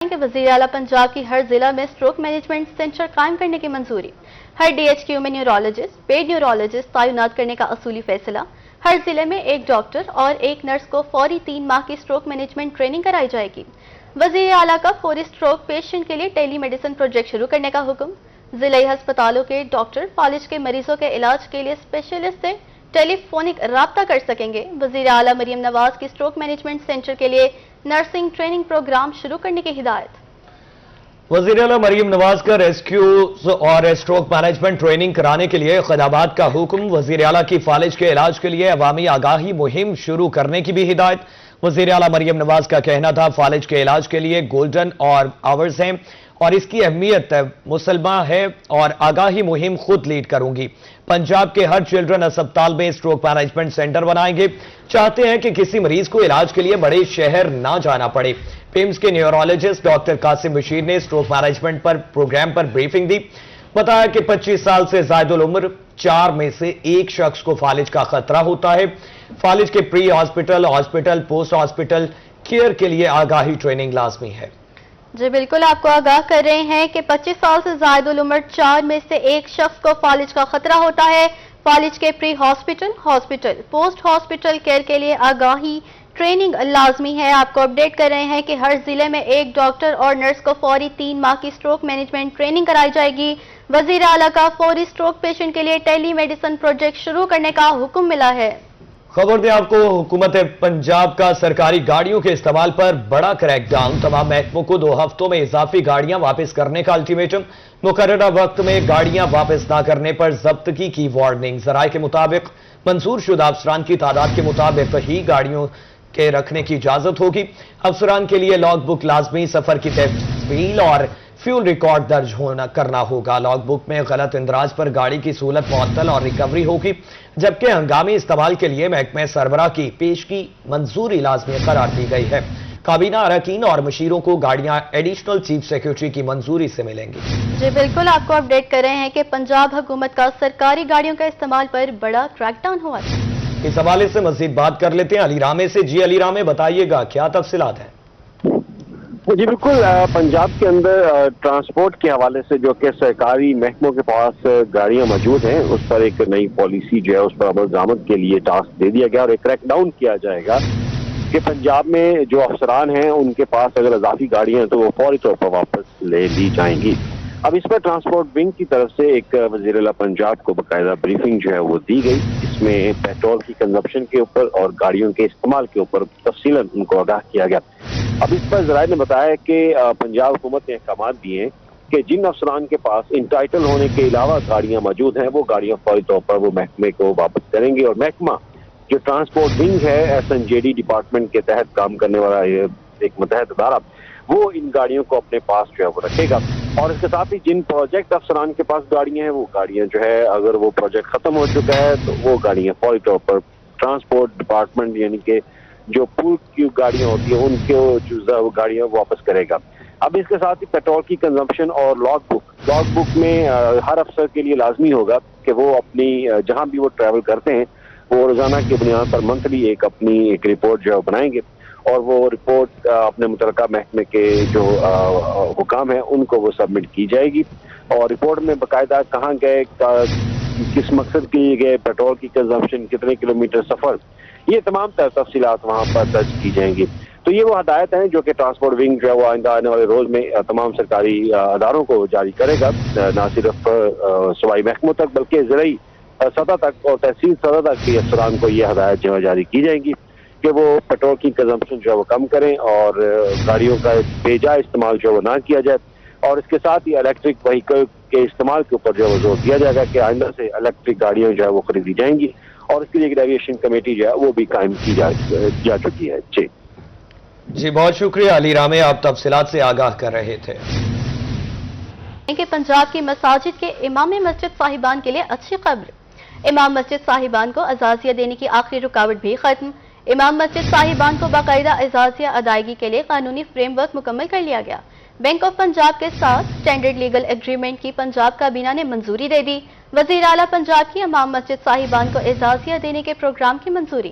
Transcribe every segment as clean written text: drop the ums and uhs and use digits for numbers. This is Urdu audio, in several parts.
کہ وزیر اعلیٰ پنجاب کی ہر ضلع میں اسٹروک مینجمنٹ سینٹر قائم کرنے کی منظوری، ہر ڈی ایچ کیو میں نیورولوجسٹ، پیڈ نیورولوجسٹ تعینات کرنے کا اصولی فیصلہ، ہر ضلع میں ایک ڈاکٹر اور ایک نرس کو فوری 3 ماہ کی اسٹروک مینجمنٹ ٹریننگ کرائی جائے گی۔ وزیر اعلیٰ کا فوری اسٹروک پیشنٹ کے لیے ٹیلی میڈیسن پروجیکٹ شروع کرنے کا حکم، ضلعی ہسپتالوں کے ڈاکٹر فالج کے مریضوں کے علاج کے لیے اسپیشلسٹ سے ٹیلی فونک رابطہ کر سکیں گے۔ وزیر اعلیٰ مریم نواز کی اسٹروک مینجمنٹ سینٹر کے لیے نرسنگ ٹریننگ پروگرام شروع کرنے کی ہدایت۔ وزیر اعلیٰ مریم نواز کا ریسکیوز اور اسٹروک مینجمنٹ ٹریننگ کرانے کے لیے اقدامات کا حکم، وزیر اعلیٰ کی فالج کے علاج کے لیے عوامی آگاہی مہم شروع کرنے کی بھی ہدایت۔ وزیر اعلیٰ مریم نواز کا کہنا تھا فالج کے علاج کے لیے گولڈن اور آورز ہیں اور اس کی اہمیت مسلمہ ہے اور آگاہی مہم خود لیڈ کروں گی۔ پنجاب کے ہر چلڈرن اسپتال میں اسٹروک مینجمنٹ سینٹر بنائیں گے، چاہتے ہیں کہ کسی مریض کو علاج کے لیے بڑے شہر نہ جانا پڑے۔ پیمز کے نیورولوجسٹ ڈاکٹر قاسم بشیر نے اسٹروک مینجمنٹ پر پروگرام پر بریفنگ دی، بتایا کہ 25 سال سے زائد العمر 4 میں سے ایک شخص کو فالج کا خطرہ ہوتا ہے۔ فالج کے پری ہاسپٹل پوسٹ ہاسپٹل کیئر کے لیے آگاہی ٹریننگ لازمی ہے۔ جی بالکل، آپ کو آگاہ کر رہے ہیں کہ 25 سال سے زائد العمر 4 میں سے ایک شخص کو فالج کا خطرہ ہوتا ہے۔ فالج کے پری ہاسپٹل پوسٹ ہاسپٹل کیئر کے لیے آگاہی ٹریننگ لازمی ہے۔ آپ کو اپڈیٹ کر رہے ہیں کہ ہر ضلع میں ایک ڈاکٹر اور نرس کو فوری 3 ماہ کی اسٹروک مینجمنٹ ٹریننگ کرائی جائے گی۔ وزیر اعلیٰ کا فوری اسٹروک پیشنٹ کے لیے ٹیلی میڈیسن پروجیکٹ شروع کرنے کا حکم ملا ہے۔ خبر دیں آپ کو، حکومت پنجاب کا سرکاری گاڑیوں کے استعمال پر بڑا کریک ڈاؤن، تمام محکموں کو 2 ہفتوں میں اضافی گاڑیاں واپس کرنے کا الٹیمیٹم، مقررہ وقت میں گاڑیاں واپس نہ کرنے پر ضبطگی کی وارننگ۔ ذرائع کے مطابق منظور شدہ افسران کی تعداد کے مطابق ہی گاڑیوں کے رکھنے کی اجازت ہوگی۔ افسران کے لیے لاگ بک لازمی، سفر کی تفصیل اور فیول ریکارڈ درج کرنا ہوگا۔ لاگ بک میں غلط اندراج پر گاڑی کی سہولت معطل اور ریکوری ہوگی، جبکہ ہنگامی استعمال کے لیے محکمہ سربراہ کی پیشگی منظوری لازمی قرار دی گئی ہے۔ کابینہ اراکین اور مشیروں کو گاڑیاں ایڈیشنل چیف سیکریٹری کی منظوری سے ملیں گی۔ جی بالکل، آپ کو اپڈیٹ کر رہے ہیں کہ پنجاب حکومت کا سرکاری گاڑیوں کا استعمال پر بڑا کریک ڈاؤن ہوا ہے۔ اس حوالے سے مزید بات کر لیتے ہیں علی رامے سے۔ جی علی رامے، بتائیے گا کیا تفصیلات ہیں؟ جی بالکل، پنجاب کے اندر ٹرانسپورٹ کے حوالے سے جو کہ سرکاری محکموں کے پاس گاڑیاں موجود ہیں، اس پر ایک نئی پالیسی جو ہے اس پر عمل درآمد کے لیے ٹاسک دے دیا گیا اور ایک کریک ڈاؤن کیا جائے گا کہ پنجاب میں جو افسران ہیں ان کے پاس اگر اضافی گاڑیاں ہیں تو وہ فوری طور پر واپس لے لی جائیں گی۔ اب اس پر ٹرانسپورٹ ونگ کی طرف سے ایک وزیر اعلیٰ پنجاب کو باقاعدہ بریفنگ جو ہے وہ دی گئی، اس میں پیٹرول کی کنزمپشن کے اوپر اور گاڑیوں کے استعمال کے اوپر تفصیلاً ان کو آگاہ کیا گیا۔ اب اس پر ذرائع نے بتایا کہ پنجاب حکومت نے احکامات دیے ہیں کہ جن افسران کے پاس انٹائٹل ہونے کے علاوہ گاڑیاں موجود ہیں وہ گاڑیاں فوری طور پر وہ محکمے کو واپس کریں گے، اور محکمہ جو ٹرانسپورٹ ونگ ہے S N J D department کے تحت کام کرنے والا ایک متحد ادارہ، وہ ان گاڑیوں کو اپنے پاس جو ہے وہ رکھے گا۔ اور اس کے ساتھ ہی جن پروجیکٹ افسران کے پاس گاڑیاں ہیں وہ گاڑیاں جو ہے اگر وہ پروجیکٹ ختم ہو چکا ہے تو وہ گاڑیاں فوری طور پر ٹرانسپورٹ ڈپارٹمنٹ یعنی کہ جو پول کی گاڑیاں ہوتی ہیں ان کے گاڑیاں واپس کرے گا۔ اب اس کے ساتھ ہی پیٹرول کی کنزمپشن اور لاگ بک میں ہر افسر کے لیے لازمی ہوگا کہ وہ اپنی جہاں بھی وہ ٹریول کرتے ہیں وہ روزانہ کی بنیاد پر منتھلی اپنی ایک رپورٹ جو ہے بنائیں گے، اور وہ رپورٹ اپنے متعلقہ محکمے کے جو حکام ہیں ان کو وہ سبمٹ کی جائے گی، اور رپورٹ میں باقاعدہ کہاں گئے، کس مقصد کے لیے گئے، پیٹرول کی کنزمپشن، کتنے کلومیٹر سفر، یہ تمام تفصیلات وہاں پر درج کی جائیں گی۔ تو یہ وہ ہدایت ہیں جو کہ ٹرانسپورٹ ونگ جو ہے وہ آئندہ آنے والے روز میں تمام سرکاری اداروں کو جاری کرے گا، نہ صرف صوبائی محکموں تک بلکہ ضلعی سطح تک اور تحصیل سطح تک کے افسران کو یہ ہدایت جو ہے جاری کی جائیں گی کہ وہ پیٹرول کی کنزمپشن جو ہے وہ کم کریں اور گاڑیوں کا بے جا استعمال جو ہے وہ نہ کیا جائے، اور اس کے ساتھ ہی الیکٹرک وہیکل کے استعمال کے اوپر جو ہے وہ زور دیا جائے گا کہ آئندہ سے الیکٹرک گاڑیاں جو ہے وہ خریدی جائیں گی، اور اس کے لیے ایک ایویشن کمیٹی جو ہے وہ بھی قائم کی جا چکی ہے۔ جی بہت شکریہ علی رامے، آپ تفصیلات سے آگاہ کر رہے تھے۔ کہ پنجاب کی مساجد کے امام مسجد صاحبان کے لیے اچھی خبر، امام مسجد صاحبان کو اعزازیہ دینے کی آخری رکاوٹ بھی ختم۔ امام مسجد صاحبان کو باقاعدہ اعزازیہ ادائیگی کے لیے قانونی فریم ورک مکمل کر لیا گیا۔ بینک آف پنجاب کے ساتھ سٹینڈرڈ لیگل ایگریمنٹ کی پنجاب کابینہ نے منظوری دے دی۔ وزیر اعلیٰ پنجاب کی امام مسجد صاحبان کو اعزازیہ دینے کے پروگرام کی منظوری۔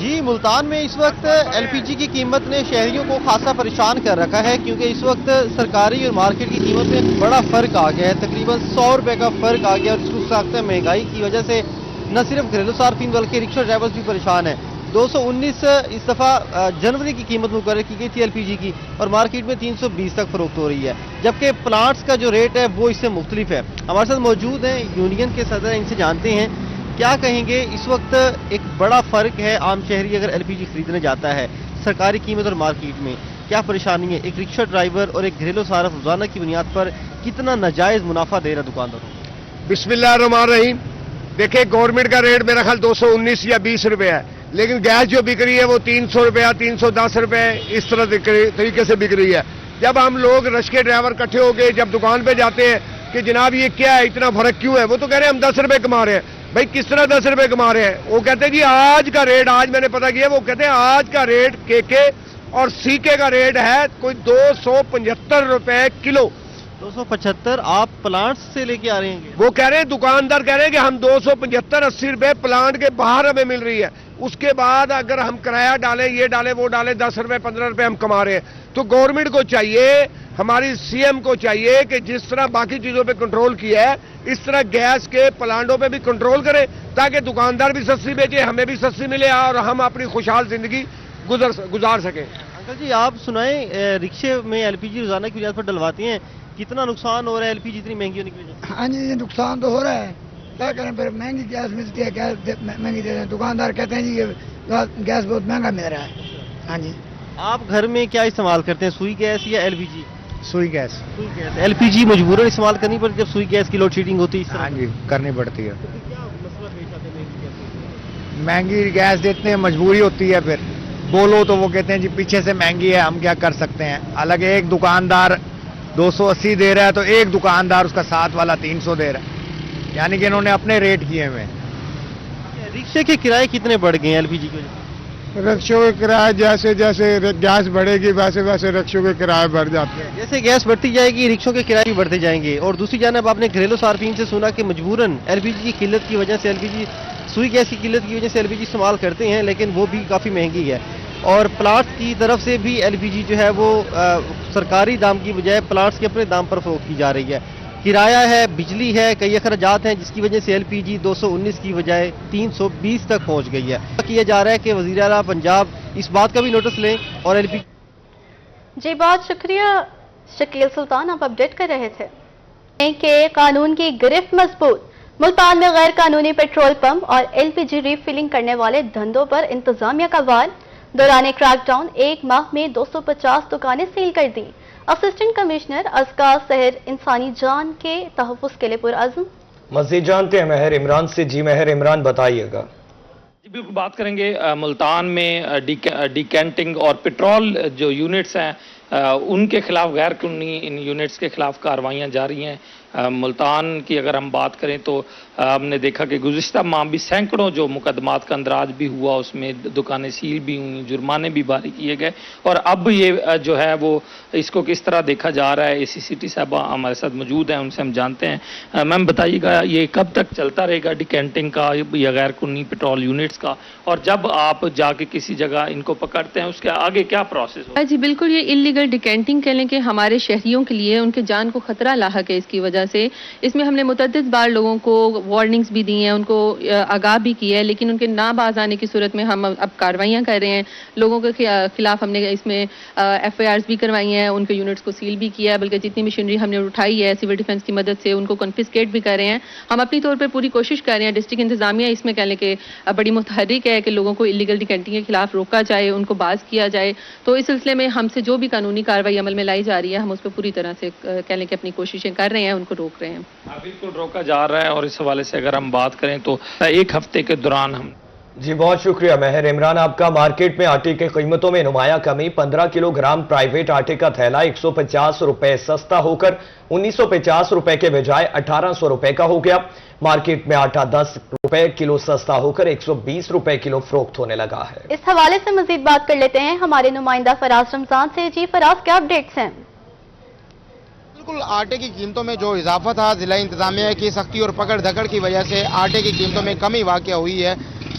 جی ملتان میں اس وقت ایل پی جی کی قیمت نے شہریوں کو خاصا پریشان کر رکھا ہے، کیونکہ اس وقت سرکاری اور مارکیٹ کی قیمت میں بڑا فرق آ گیا ہے، تقریباً 100 روپے کا فرق آ گیا، اور اس سخت مہنگائی کی وجہ سے نہ صرف گھریلو صارفین بلکہ رکشہ ڈرائیورز بھی پریشان ہیں۔ 219 اس دفعہ جنوری کی قیمت مقرر کی گئی تھی ایل پی جی کی، اور مارکیٹ میں 320 تک فروخت ہو رہی ہے، جبکہ پلانٹس کا جو ریٹ ہے وہ اس سے مختلف ہے۔ ہمارے ساتھ موجود ہیں یونین کے صدر، ان سے جانتے ہیں کیا کہیں گے۔ اس وقت ایک بڑا فرق ہے، عام شہری اگر ایل پی جی خریدنے جاتا ہے سرکاری قیمت اور مارکیٹ میں کیا پریشانی ہے، ایک رکشہ ڈرائیور اور ایک گھریلو صارف روزانہ کی بنیاد پر کتنا ناجائز منافع دے رہا دکانداروں کو؟ بسم اللہ الرحمن الرحیم۔ دیکھیں گورنمنٹ کا ریٹ میرا خیال 219 یا 20 روپے ہے، لیکن گیس جو بک رہی ہے وہ 300 روپے 310 روپے اس طرح طریقے سے بک رہی ہے۔ جب ہم لوگ رش کے ڈرائیور اکٹھے ہو کے جب دکان پہ جاتے ہیں کہ جناب یہ کیا ہے، اتنا فرق کیوں ہے، وہ تو کہہ رہے ہیں ہم 10 روپے کما رہے ہیں۔ بھائی کس طرح 10 روپے کما رہے ہیں؟ وہ کہتے ہیں جی آج کا ریٹ، آج میں نے پتا کیا، وہ کہتے ہیں آج کا ریٹ کے اور سیکے کا ریٹ ہے کوئی 275 روپے کلو۔ 275 آپ پلانٹس سے لے کے آ رہے ہیں؟ وہ کہہ رہے ہیں، دکاندار کہہ رہے ہیں کہ ہم 275-80 روپے پلانٹ کے باہر ہمیں مل رہی ہے، اس کے بعد اگر ہم کرایہ ڈالیں، یہ ڈالیں وہ ڈالیں، 10 روپے 15 روپے ہم کما رہے ہیں۔ تو گورنمنٹ کو چاہیے، ہماری سی ایم کو چاہیے کہ جس طرح باقی چیزوں پہ کنٹرول کیا ہے اس طرح گیس کے پلانٹوں پہ بھی کنٹرول کرے، تاکہ دکاندار بھی سستی بیچے، ہمیں بھی سستی ملے اور ہم اپنی خوشحال زندگی گزار سکیں۔ انکل جی آپ سنائیں، رکشے میں ایل پی جی روزانہ کی بنیاد پر ڈلواتے ہیں، کتنا نقصان ہو رہا ہے ایل پی جی اتنی مہنگی ہونے کی وجہ سے؟ ہاں جی نقصان تو ہو رہا ہے، کیا کریں پھر، مہنگی گیس ملتی ہے، گیس مہنگی دے رہے ہیں، دکاندار کہتے ہیں جی یہ گیس بہت مہنگا مل رہا ہے۔ ہاں جی آپ گھر میں کیا استعمال کرتے ہیں، سوئی گیس یا ایل پی جی؟ سوئی گیس۔ ایل پی جی مجبوراً استعمال کرنی پڑتی جب سوئی گیس کی لوڈ شیڈنگ ہوتی ہے؟ ہاں جی کرنی پڑتی ہے، کیا مسئلہ پیش آتا ہے؟ مہنگی گیس دیتے ہیں، مجبوری ہوتی ہے، پھر بولو تو وہ کہتے ہیں جی پیچھے سے مہنگی ہے، ہم کیا کر سکتے ہیں۔ حالانکہ ایک دکاندار 280 دے رہا ہے تو ایک دکاندار اس کا ساتھ والا 300 دے رہا ہے، یعنی کہ انہوں نے اپنے ریٹ کیے ہوئے۔ رکشے کے کرائے کتنے بڑھ گئے ہیں ایل پی جی کی وجہ سے؟ رکشوں کے کرایہ جیسے جیسے گیس بڑھے گی ویسے ویسے رکشوں کے کرایے بڑھ جاتے ہیں۔ جیسے گیس بڑھتی جائے گی رکشوں کے کرائے بھی بڑھتے جائیں گے، اور دوسری جانب آپ نے گھریلو صارفین سے سنا کہ مجبوراً ایل پی جی کی قلت کی وجہ سے، ایل پی جی سوئی گیس کی قلت کی وجہ سے ایل پی جی استعمال کرتے ہیں، لیکن وہ بھی کافی مہنگی ہے، اور پلانٹس کی طرف سے بھی ایل پی جی جو ہے وہ سرکاری دام کی بجائے پلانٹس کے اپنے دام پر فروخت کی جا رہی ہے۔ کرایہ ہے، بجلی ہے، کئی اخراجات ہیں، جس کی وجہ سے ایل پی جی 219 کی بجائے 320 تک پہنچ گئی ہے۔ کیا جا رہا ہے کہ وزیر اعلیٰ پنجاب اس بات کا بھی نوٹس لیں اور ایل پی جی بہت شکریہ شکیل سلطان، آپ اپڈیٹ کر رہے تھے کہ قانون کی گرفت مضبوط، ملتان میں غیر قانونی پیٹرول پمپ اور ایل پی جی ری فلنگ کرنے والے دھندوں پر انتظامیہ کا وار، دوران کریک ڈاؤن 1 ماہ میں 250 دکانیں سیل کر دی۔ اسسٹنٹ کمشنر ازکا سحر انسانی جان کے تحفظ کے لیے پرعزم۔ مزید جانتے ہیں مہر عمران سے۔ جی مہر عمران بتائیے گا۔ جی بالکل بات کریں گے ملتان میں ڈیکینٹنگ اور پیٹرول جو یونٹس ہیں ان کے خلاف، غیر قانونی ان یونٹس کے خلاف کارروائیاں جاری ہیں۔ ملتان کی اگر ہم بات کریں تو ہم نے دیکھا کہ گزشتہ ماہ بھی سینکڑوں جو مقدمات کا اندراج بھی ہوا، اس میں دکانیں سیل بھی ہوئیں، جرمانے بھی باری کیے گئے، اور اب یہ جو ہے وہ اس کو کس طرح دیکھا جا رہا ہے۔ اے سی سٹی صاحبہ ہمارے ساتھ موجود ہیں، ان سے ہم جانتے ہیں۔ میم بتائیے گا یہ کب تک چلتا رہے گا ڈیکینٹنگ کا یا غیر قانونی پیٹرول یونٹس کا، اور جب آپ جا کے کسی جگہ ان کو پکڑتے ہیں اس کے آگے کیا پروسیس ہوگا؟ جی بالکل، یہ انلیگل ڈیکینٹنگ کہہ لیں کہ ہمارے شہریوں کے لیے ان کے جان کو خطرہ لاحق ہے۔ اس کی وجہ سے اس میں ہم نے متعدد بار لوگوں کو وارننگز بھی دی ہیں، ان کو آگاہ بھی کیا ہے، لیکن ان کے نہ باز آنے کی صورت میں ہم اب کارروائیاں کر رہے ہیں۔ لوگوں کے خلاف ہم نے اس میں ایف آئی آرز بھی کروائی ہیں، ان کے یونٹس کو سیل بھی کیا ہے، بلکہ جتنی مشینری ہم نے اٹھائی ہے سول ڈیفنس کی مدد سے ان کو کنفسکیٹ بھی کر رہے ہیں۔ ہم اپنی طور پر پوری کوشش کر رہے ہیں، ڈسٹرکٹ انتظامیہ اس میں کہہ لیں کہ بڑی متحرک ہے کہ لوگوں کو انلیگل ڈیکینٹنگ کے خلاف روکا جائے، ان کو باز کیا جائے۔ تو اس سلسلے میں ہم سے جو بھی قانونی کارروائی عمل میں لائی جا رہی ہے ہم اس پہ پوری طرح سے کہہ لیں کہ اپنی کوششیں کر رہے ہیں، ان کو روک رہے ہیں۔ بالکل روکا جا رہا ہے، اور اس حوالے سے اگر ہم بات کریں تو ایک ہفتے کے دوران ہم جی بہت شکریہ مہر عمران آپ کا۔ مارکیٹ میں آٹے کی قیمتوں میں نمایاں کمی، 15 کلو گرام پرائیویٹ آٹے کا تھیلا 150 روپے سستا ہو کر 1950 روپے کے بجائے 1800 روپے کا ہو گیا۔ مارکیٹ میں آٹا 10 روپے کلو سستا ہو کر 120 روپے کلو فروخت ہونے لگا ہے۔ اس حوالے سے مزید بات کر لیتے ہیں ہمارے نمائندہ فراز رمضان سے۔ جی فراز، کیا اپڈیٹس ہیں؟ بالکل آٹے کی قیمتوں میں جو اضافہ تھا، ضلع انتظامیہ کی سختی اور پکڑ دھکڑ کی وجہ سے آٹے کی قیمتوں میں کمی واقع ہوئی ہے۔